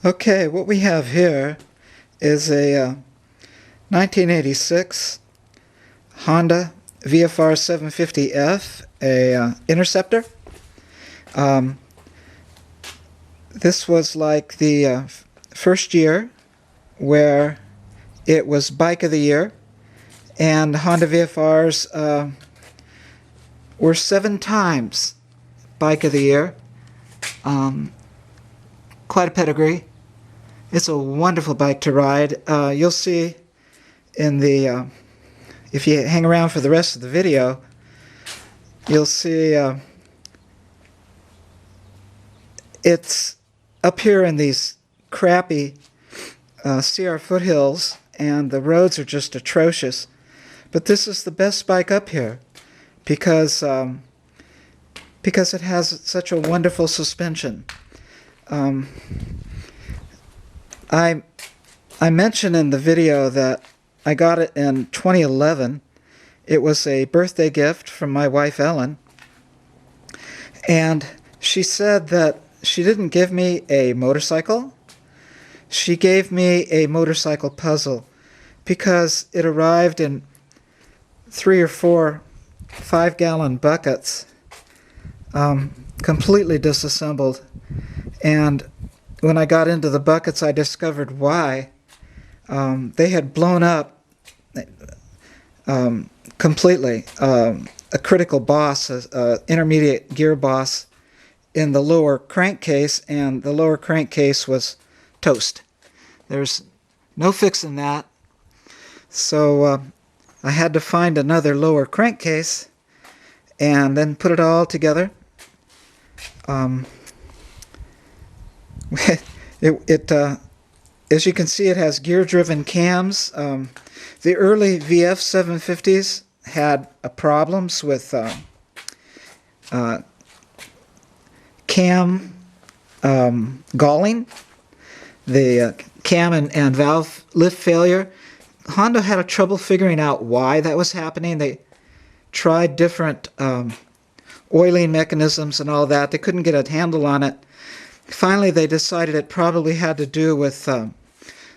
Okay, what we have here is a 1986 Honda VFR750F, a Interceptor. Um, this was like the first year where it was Bike of the Year, and Honda VFRs were 7 times Bike of the Year. Quite a pedigree. It's a wonderful bike to ride. You'll see in the, if you hang around for the rest of the video, you'll see it's up here in these crappy CR foothills, and the roads are just atrocious. But this is the best bike up here because it has such a wonderful suspension. I mentioned in the video that I got it in 2011. It was a birthday gift from my wife Ellen, and she said that she didn't give me a motorcycle. She gave me a motorcycle puzzle because it arrived in 3 or 4 5-gallon buckets, completely disassembled. And when I got into the buckets, I discovered why. They had blown up completely. A critical boss, intermediate gear boss, in the lower crankcase, and the lower crankcase was toast. There's no fixing that. So I had to find another lower crankcase and then put it all together. As you can see, it has gear-driven cams. The early VF750s had problems with cam galling, the cam and valve lift failure. Honda had a trouble figuring out why that was happening. They tried different oiling mechanisms and all that. They couldn't get a handle on it. Finally, they decided it probably had to do with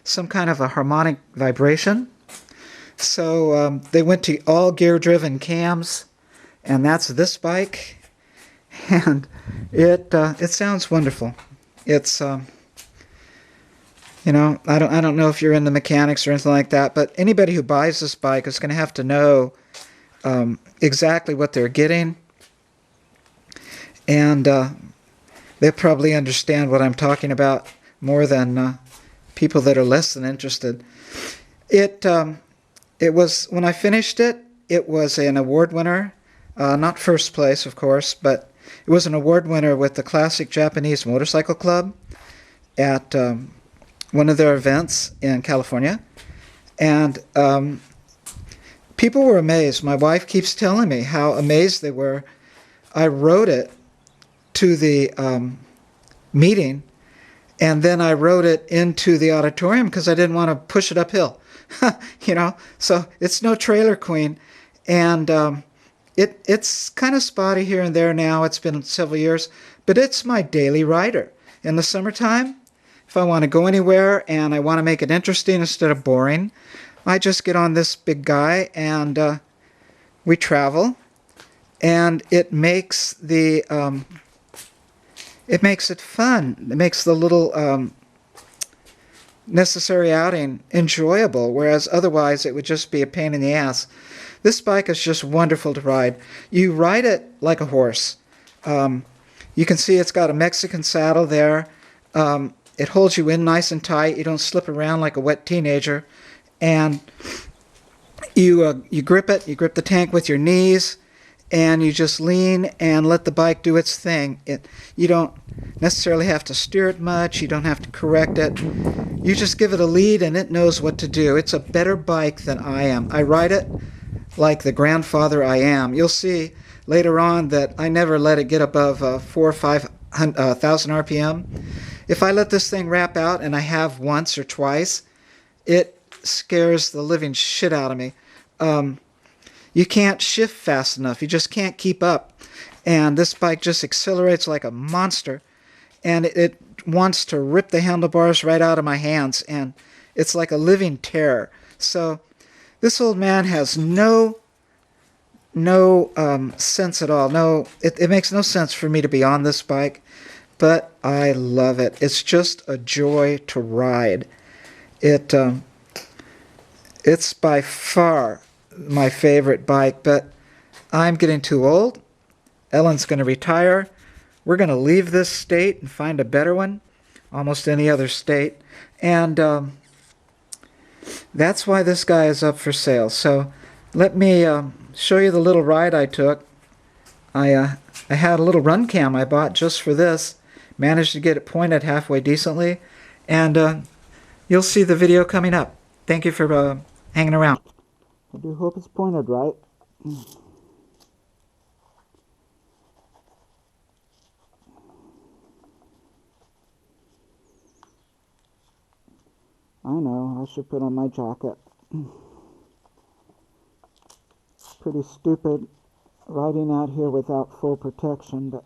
some kind of a harmonic vibration. So they went to all gear-driven cams, and that's this bike. And it sounds wonderful. It's I don't know if you're into mechanics or anything like that, but anybody who buys this bike is going to have to know exactly what they're getting, and they'll probably understand what I'm talking about more than people that are less than interested. It was, when I finished it, it was an award winner, not first place, of course, but it was an award winner with the Classic Japanese Motorcycle Club at one of their events in California. And people were amazed. My wife keeps telling me how amazed they were. I rode it to the meeting, and then I rode it into the auditorium because I didn't want to push it uphill. So it's no trailer queen, and it's kind of spotty here and there now. It's been several years, but it's my daily rider. In the summertime, if I want to go anywhere and I want to make it interesting instead of boring, I just get on this big guy and we travel, and it makes it fun. It makes the little necessary outing enjoyable, whereas otherwise it would just be a pain in the ass. This bike is just wonderful to ride. You ride it like a horse. You can see it's got a Mexican saddle there. It holds you in nice and tight. You don't slip around like a wet teenager. And you grip it. You grip the tank with your knees, and you just lean and let the bike do its thing. You don't necessarily have to steer it much. You don't have to correct it. You just give it a lead, and it knows what to do. It's a better bike than I am. I ride it like the grandfather I am. You'll see later on that I never let it get above 4,000 or 5,000 RPM. If I let this thing wrap out, and I have once or twice, it scares the living shit out of me. You can't shift fast enough. You just can't keep up. And this bike just accelerates like a monster. and it wants to rip the handlebars right out of my hands, and it's like a living terror. So this old man has no sense at all. It makes no sense for me to be on this bike, but I love it. It's just a joy to ride. It's by far my favorite bike, but I'm getting too old. Ellen's going to retire. We're going to leave this state and find a better one, almost any other state. And that's why this guy is up for sale. So let me show you the little ride I took. I had a little run cam I bought just for this. Managed to get it pointed halfway decently. And you'll see the video coming up. Thank you for hanging around. I do hope it's pointed right. I know, I should put on my jacket. Pretty stupid riding out here without full protection, but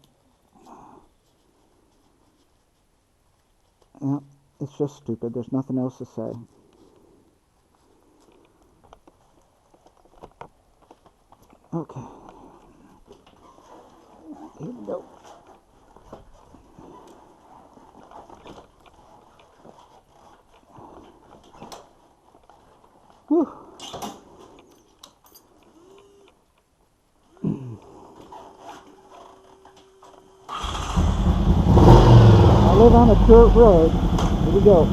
yeah, it's just stupid. There's nothing else to say. Okay. Here we go. Whew. I live on a dirt road. Here we go.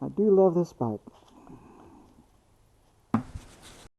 I do love this bike.